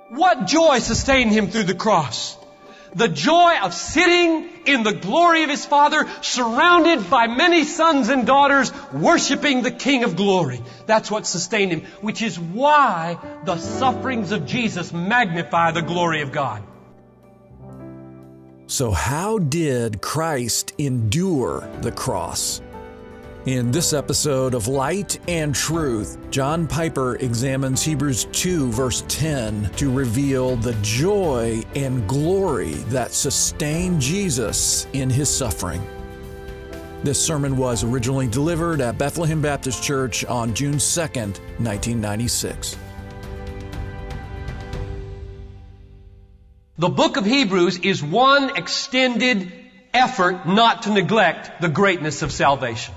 What joy sustained him through the cross? The joy of sitting in the glory of his Father, surrounded by many sons and daughters, worshiping the King of glory. That's what sustained him, which is why the sufferings of Jesus magnify the glory of God. So how did Christ endure the cross? In this episode of Light and Truth, John Piper examines Hebrews 2 verse 10 to reveal the joy and glory that sustained Jesus in his suffering. This sermon was originally delivered at Bethlehem Baptist Church on June 2nd, 1996. The book of Hebrews is one extended effort not to neglect the greatness of salvation.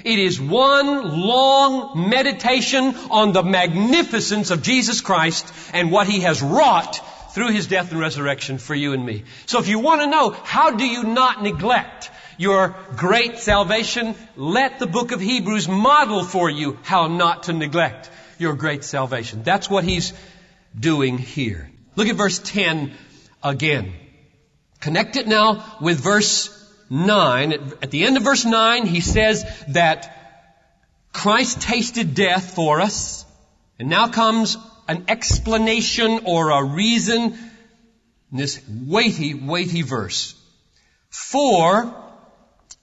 It is one long meditation on the magnificence of Jesus Christ and what He has wrought through His death and resurrection for you and me. So if you want to know how do you not neglect your great salvation, let the book of Hebrews model for you how not to neglect your great salvation. That's what he's doing here. Look at verse 10 again. Connect it now with verse 9. At the end of verse 9, he says that Christ tasted death for us. And now comes an explanation or a reason in this weighty verse. For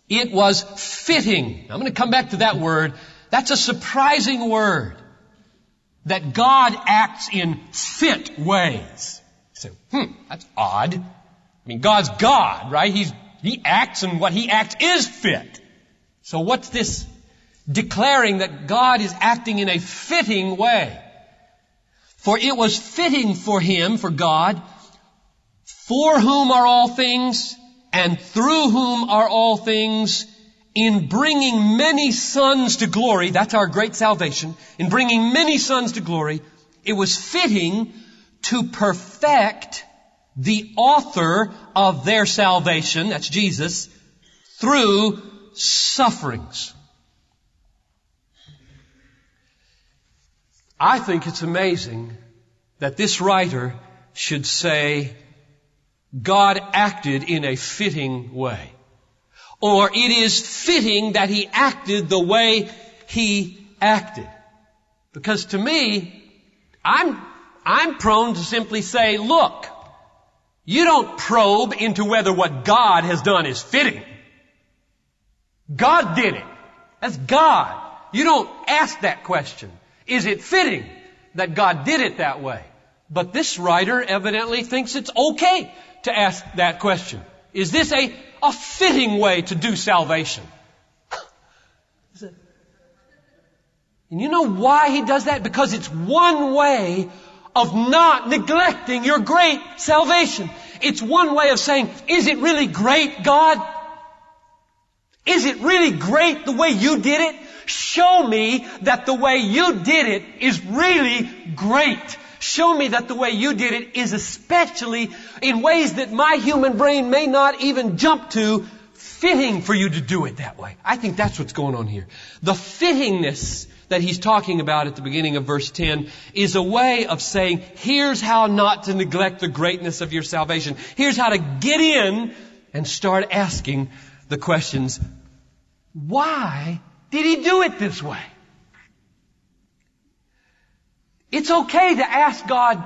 it was fitting. I'm going to come back to that word. That's a surprising word. That God acts in fit ways. You say, that's odd. I mean, God's God, right? He acts, and what He acts is fit. So what's this declaring that God is acting in a fitting way? For it was fitting for Him, for God, for whom are all things, and through whom are all things, in bringing many sons to glory. That's our great salvation. In bringing many sons to glory, it was fitting to perfect the author of their salvation, that's Jesus, through sufferings. I think it's amazing that this writer should say, God acted in a fitting way. Or it is fitting that He acted the way He acted. Because to me, I'm prone to simply say, look, you don't probe into whether what God has done is fitting. God did it. That's God. You don't ask that question. Is it fitting that God did it that way? But this writer evidently thinks it's okay to ask that question. Is this a fitting way to do salvation? And you know why he does that? Because it's one way of not neglecting your great salvation. It's one way of saying, is it really great, God? Is it really great the way you did it? Show me that the way you did it is really great. Show me that the way you did it is especially in ways that my human brain may not even jump to, fitting for you to do it that way. I think that's what's going on here. The fittingness that he's talking about at the beginning of verse 10 is a way of saying, here's how not to neglect the greatness of your salvation. Here's how to get in and start asking the questions, why did He do it this way? It's okay to ask God,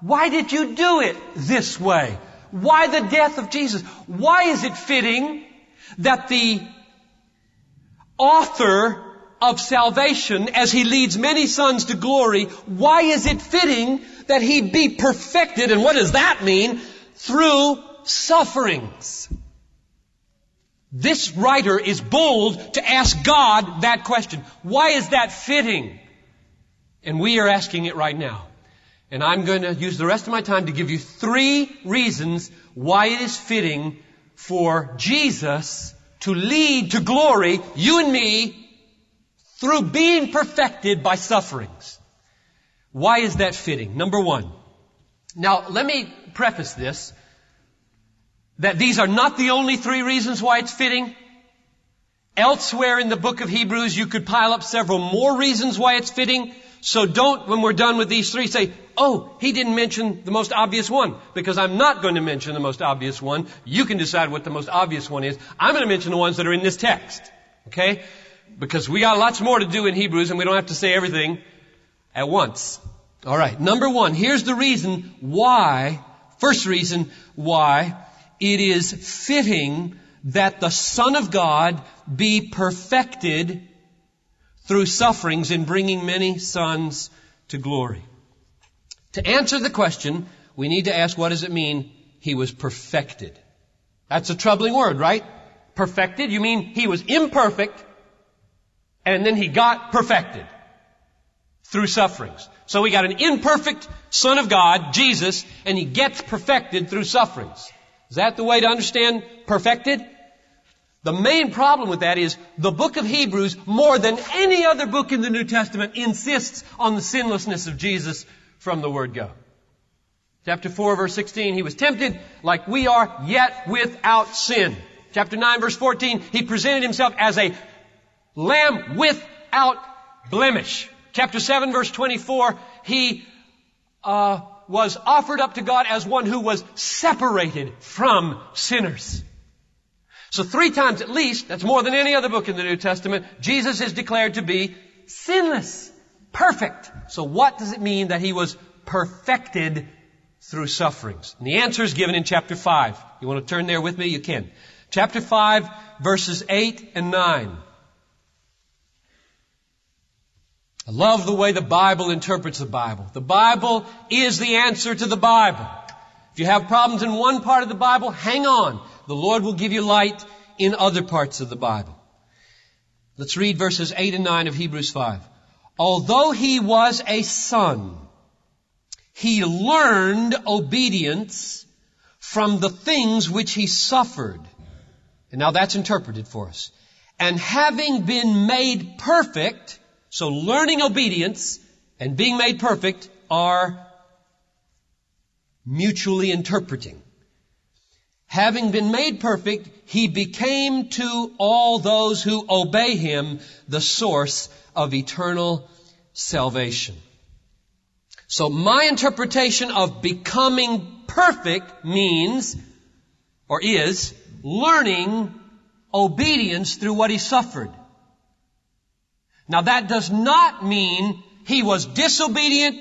why did you do it this way? Why the death of Jesus? Why is it fitting that the author of salvation, as He leads many sons to glory, why is it fitting that He be perfected? And what does that mean? Through sufferings. This writer is bold to ask God that question. Why is that fitting? And we are asking it right now. And I'm going to use the rest of my time to give you 3 reasons why it is fitting for Jesus to lead to glory, you and me, through being perfected by sufferings. Why is that fitting? Number 1. Now, let me preface this, that these are not the only 3 reasons why it's fitting. Elsewhere in the book of Hebrews, you could pile up several more reasons why it's fitting. So don't, when we're done with these three, say, oh, he didn't mention the most obvious one, because I'm not going to mention the most obvious one. You can decide what the most obvious one is. I'm going to mention the ones that are in this text. Okay? Because we got lots more to do in Hebrews, and we don't have to say everything at once. All right. Number one, here's the reason why, first reason why it is fitting that the Son of God be perfected through sufferings in bringing many sons to glory. To answer the question, we need to ask, what does it mean he was perfected? That's a troubling word, right? Perfected, you mean he was imperfect, and then he got perfected through sufferings. So we got an imperfect Son of God, Jesus, and he gets perfected through sufferings. Is that the way to understand perfected? The main problem with that is the book of Hebrews, more than any other book in the New Testament, insists on the sinlessness of Jesus from the word go. Chapter 4, verse 16, he was tempted like we are, yet without sin. Chapter 9, verse 14, he presented himself as a lamb without blemish. Chapter 7, verse 24, he was offered up to God as one who was separated from sinners. So 3 times at least, that's more than any other book in the New Testament, Jesus is declared to be sinless, perfect. So what does it mean that he was perfected through sufferings? And the answer is given in chapter 5. You want to turn there with me? You can. Chapter 5, verses 8 and 9. I love the way the Bible interprets the Bible. The Bible is the answer to the Bible. If you have problems in one part of the Bible, hang on. The Lord will give you light in other parts of the Bible. Let's read verses 8 and 9 of Hebrews 5. Although he was a son, he learned obedience from the things which he suffered. And now that's interpreted for us. And having been made perfect, so learning obedience and being made perfect are mutually interpreting. Having been made perfect, he became to all those who obey him the source of eternal salvation. So my interpretation of becoming perfect means, or is, learning obedience through what he suffered. Now that does not mean he was disobedient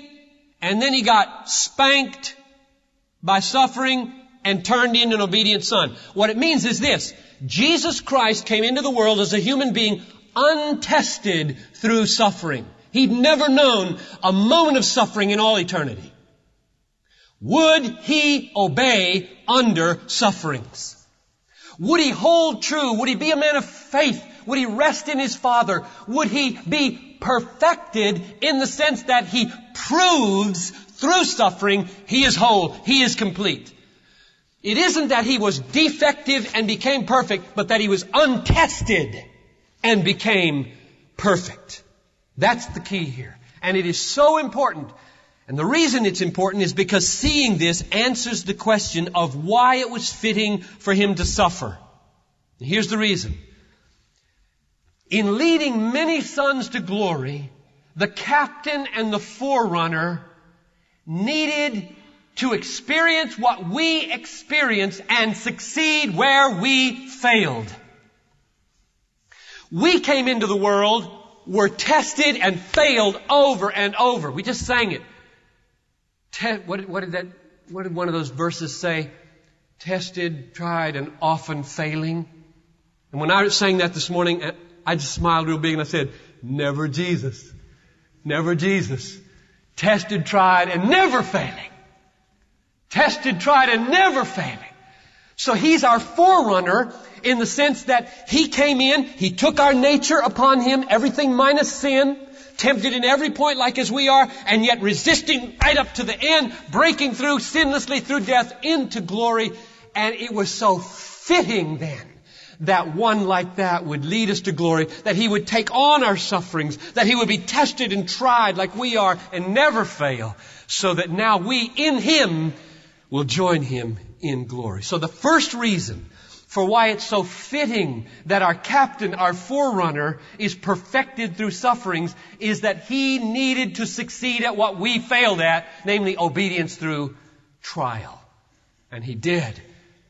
and then he got spanked by suffering and turned into an obedient son. What it means is this: Jesus Christ came into the world as a human being untested through suffering. He'd never known a moment of suffering in all eternity. Would he obey under sufferings? Would he hold true? Would he be a man of faith? Would he rest in his Father? Would he be perfected in the sense that he proves through suffering he is whole, he is complete? It isn't that he was defective and became perfect, but that he was untested and became perfect. That's the key here. And it is so important. And the reason it's important is because seeing this answers the question of why it was fitting for him to suffer. And here's the reason. In leading many sons to glory, the captain and the forerunner needed to experience what we experience and succeed where we failed. We came into the world, were tested and failed over and over. We just sang it. What did one of those verses say? Tested, tried, and often failing. And when I sang that this morning, I just smiled real big and I said, never Jesus. Never Jesus. Tested, tried, and never failing. Tested, tried, and never failing. So he's our forerunner in the sense that he came in, he took our nature upon him, everything minus sin, tempted in every point like as we are, and yet resisting right up to the end, breaking through sinlessly through death into glory. And it was so fitting then that one like that would lead us to glory, that he would take on our sufferings, that he would be tested and tried like we are and never fail, so that now we in him will join him in glory. So the first reason for why it's so fitting that our captain, our forerunner, is perfected through sufferings is that he needed to succeed at what we failed at, namely obedience through trial. And he did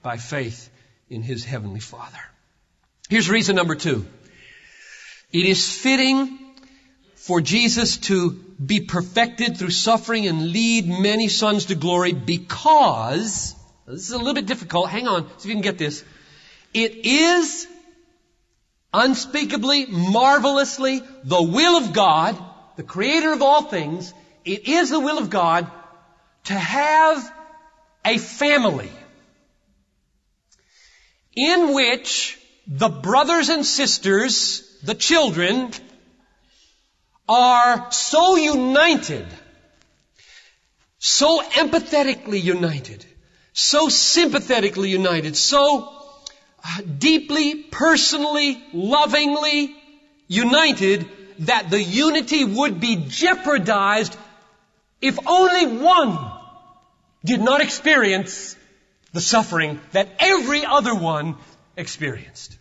by faith in his heavenly Father. Here's reason number 2. It is fitting for Jesus to be perfected through suffering and lead many sons to glory because, this is a little bit difficult, hang on, see if you can get this. It is unspeakably, marvelously the will of God, the creator of all things, it is the will of God to have a family in which the brothers and sisters, the children, are so united, so empathetically united, so sympathetically united, so deeply, personally, lovingly united that the unity would be jeopardized if only one did not experience the suffering that every other one experienced.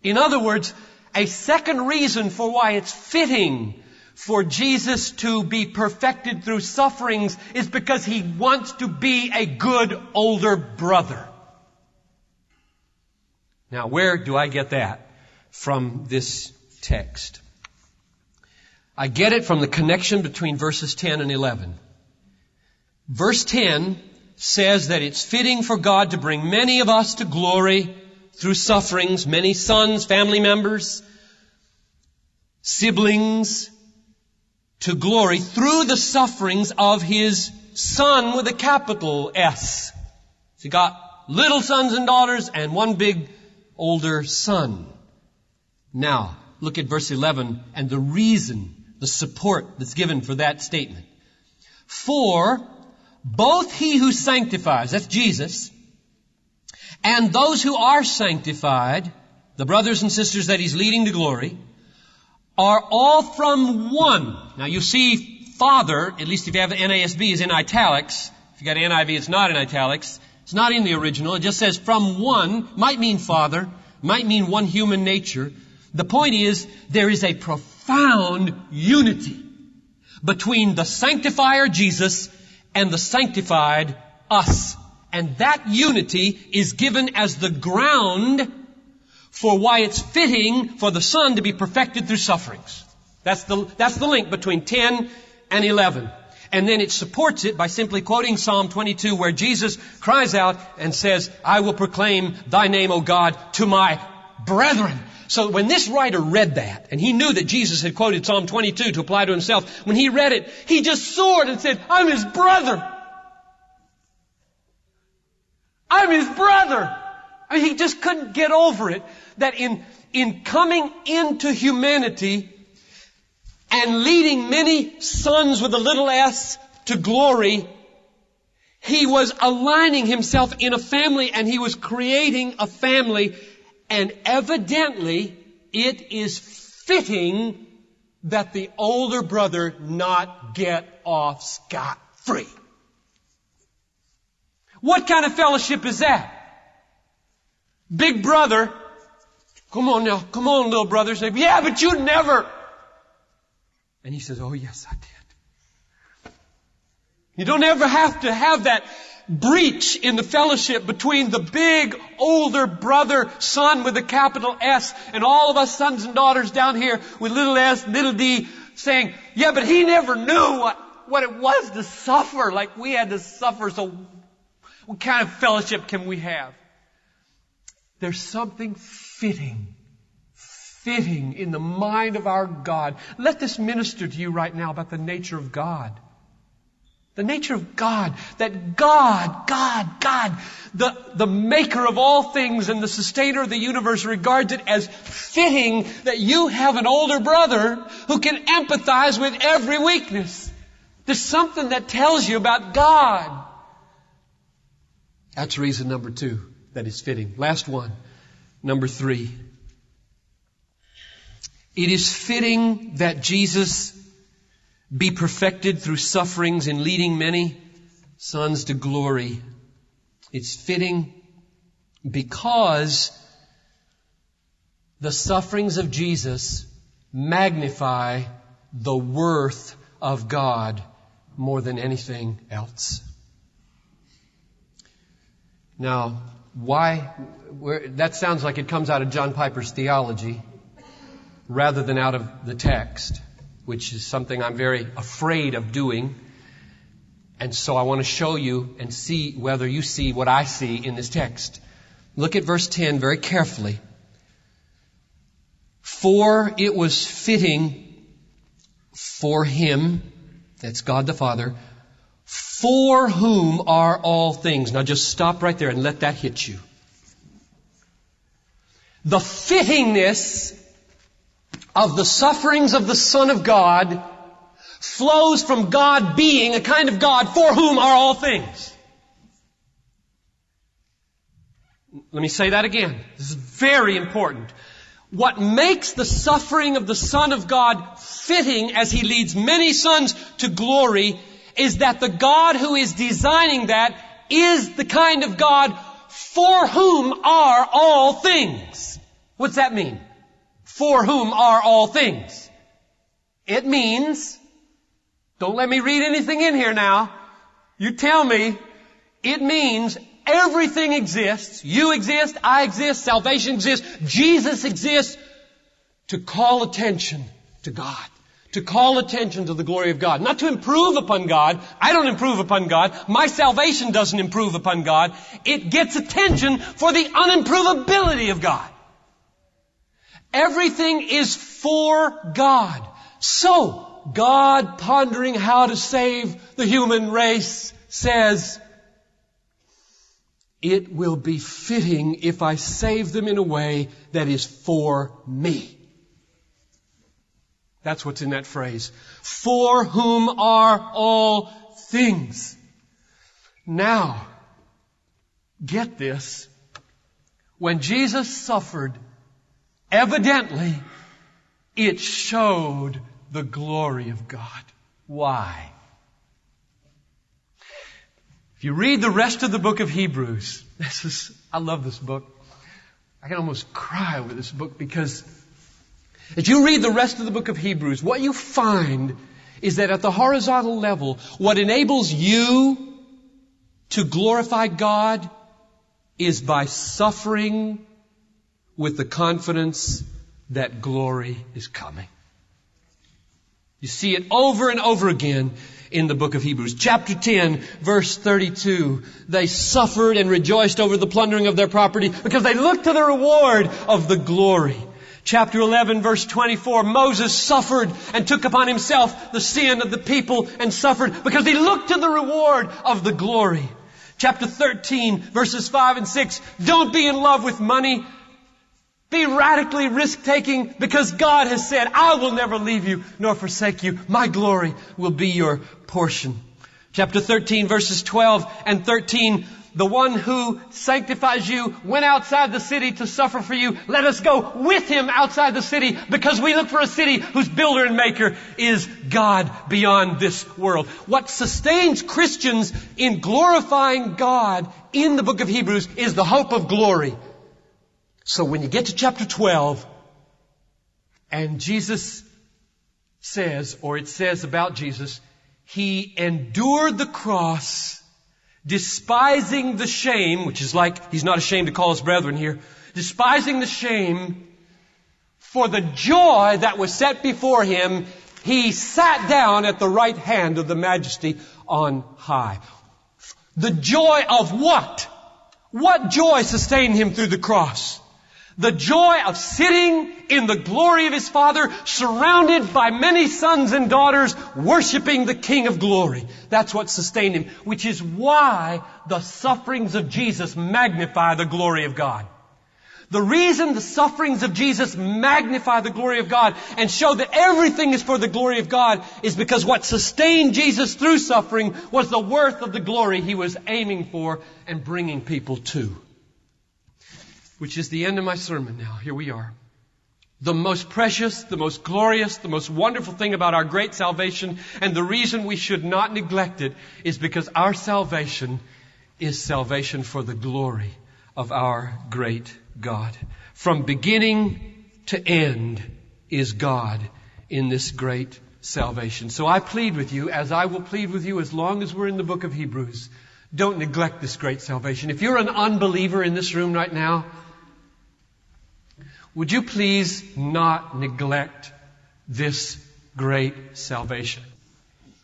In other words, a second reason for why it's fitting for Jesus to be perfected through sufferings is because he wants to be a good older brother. Now, where do I get that from this text? I get it from the connection between verses 10 and 11. Verse 10 says that it's fitting for God to bring many of us to glory through sufferings, many sons, family members, siblings, to glory through the sufferings of his Son with a capital S. So he got little sons and daughters and one big older son. Now, look at verse 11 and the reason, the support that's given for that statement. For both he who sanctifies, that's Jesus, and those who are sanctified, the brothers and sisters that he's leading to glory, are all from one. Now you see Father, at least if you have the NASB, is in italics. If you got NIV, it's not in italics. It's not in the original. It just says from one. Might mean Father. Might mean one human nature. The point is, there is a profound unity between the sanctifier Jesus and the sanctified us. And that unity is given as the ground for why it's fitting for the Son to be perfected through sufferings. That's the link between 10 and 11. And then it supports it by simply quoting Psalm 22 where Jesus cries out and says, I will proclaim thy name, O God, to my brethren. So when this writer read that, and he knew that Jesus had quoted Psalm 22 to apply to himself, when he read it, he just soared and said, I'm his brother. I'm his brother. I mean, he just couldn't get over it that in coming into humanity and leading many sons with a little s to glory, he was aligning himself in a family and he was creating a family. And evidently, it is fitting that the older brother not get off scot-free. What kind of fellowship is that? Big brother, come on now, come on little brother, say, yeah, but you never. And he says, oh yes, I did. You don't ever have to have that breach in the fellowship between the big older brother, son with a capital S, and all of us sons and daughters down here with little s, little d, saying, yeah, but he never knew what it was to suffer like we had to suffer, so what kind of fellowship can we have? There's something fitting in the mind of our God. Let this minister to you right now about the nature of God. The nature of God, that God, the maker of all things and the sustainer of the universe regards it as fitting that you have an older brother who can empathize with every weakness. There's something that tells you about God. That's reason number 2, that is fitting. Last one, number 3. It is fitting that Jesus be perfected through sufferings in leading many sons to glory. It's fitting Because the sufferings of Jesus magnify the worth of God more than anything else. Now, that sounds like it comes out of John Piper's theology rather than out of the text, which is something I'm very afraid of doing. And so I want to show you and see whether you see what I see in this text. Look at verse 10 very carefully. For it was fitting for Him, that's God the Father, for whom are all things. Now just stop right there and let that hit you. The fittingness of the sufferings of the Son of God flows from God being a kind of God for whom are all things. Let me say that again. This is very important. What makes the suffering of the Son of God fitting as He leads many sons to glory is that the God who is designing that is the kind of God for whom are all things. What's that mean? For whom are all things? It means, don't let me read anything in here now. You tell me. It means everything exists. You exist, I exist, salvation exists, Jesus exists to call attention to God. To call attention to the glory of God. Not to improve upon God. I don't improve upon God. My salvation doesn't improve upon God. It gets attention for the unimprovability of God. Everything is for God. So, God, pondering how to save the human race, says, it will be fitting if I save them in a way that is for me. That's what's in that phrase. For whom are all things. Now, get this. When Jesus suffered, evidently, it showed the glory of God. Why? If you read the rest of the book of Hebrews, I love this book. I can almost cry over this book because as you read the rest of the book of Hebrews, what you find is that at the horizontal level, what enables you to glorify God is by suffering with the confidence that glory is coming. You see it over and over again in the book of Hebrews. Chapter 10, verse 32. They suffered and rejoiced over the plundering of their property because they looked to the reward of the glory. Chapter 11, verse 24. Moses suffered and took upon himself the sin of the people and suffered because he looked to the reward of the glory. Chapter 13, verses 5 and 6. Don't be in love with money. Be radically risk-taking because God has said, I will never leave you nor forsake you. My glory will be your portion. Chapter 13, verses 12 and 13. The one who sanctifies you went outside the city to suffer for you. Let us go with Him outside the city because we look for a city whose builder and maker is God beyond this world. What sustains Christians in glorifying God in the book of Hebrews is the hope of glory. So when you get to chapter 12, and Jesus says, or it says about Jesus, He endured the cross, despising the shame, which is like He's not ashamed to call us brethren here, despising the shame, for the joy that was set before Him, He sat down at the right hand of the Majesty on high. The joy of what? What joy sustained Him through the cross? The joy of sitting in the glory of His Father, surrounded by many sons and daughters, worshiping the King of glory. That's what sustained Him, which is why the sufferings of Jesus magnify the glory of God. The reason the sufferings of Jesus magnify the glory of God and show that everything is for the glory of God is because what sustained Jesus through suffering was the worth of the glory He was aiming for and bringing people to. Which is the end of my sermon now. Here we are. The most precious, the most glorious, the most wonderful thing about our great salvation, and the reason we should not neglect it, is because our salvation is salvation for the glory of our great God. From beginning to end is God in this great salvation. So I plead with you, as I will plead with you as long as we're in the book of Hebrews, don't neglect this great salvation. If you're an unbeliever in this room right now, would you please not neglect this great salvation?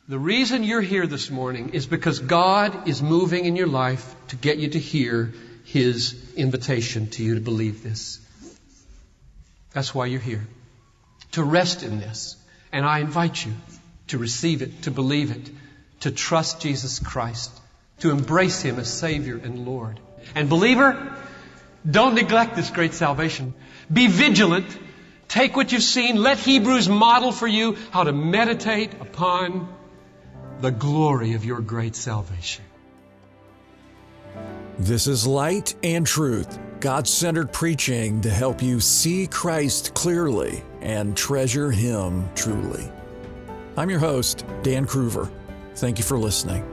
The reason you're here this morning is because God is moving in your life to get you to hear His invitation to you to believe this. That's why you're here. To rest in this. And I invite you to receive it, to believe it, to trust Jesus Christ, to embrace Him as Savior and Lord. And believer, don't neglect this great salvation. Be vigilant. Take what you've seen. Let Hebrews model for you how to meditate upon the glory of your great salvation. This is Light and Truth, God-centered preaching to help you see Christ clearly and treasure Him truly. I'm your host, Dan Kruver. Thank you for listening.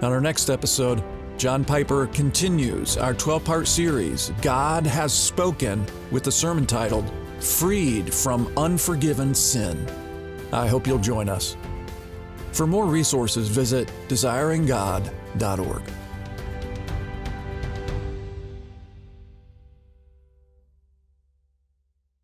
On our next episode, John Piper continues our 12-part series, God Has Spoken, with the sermon titled, Freed from Unforgiven Sin. I hope you'll join us. For more resources, visit desiringgod.org.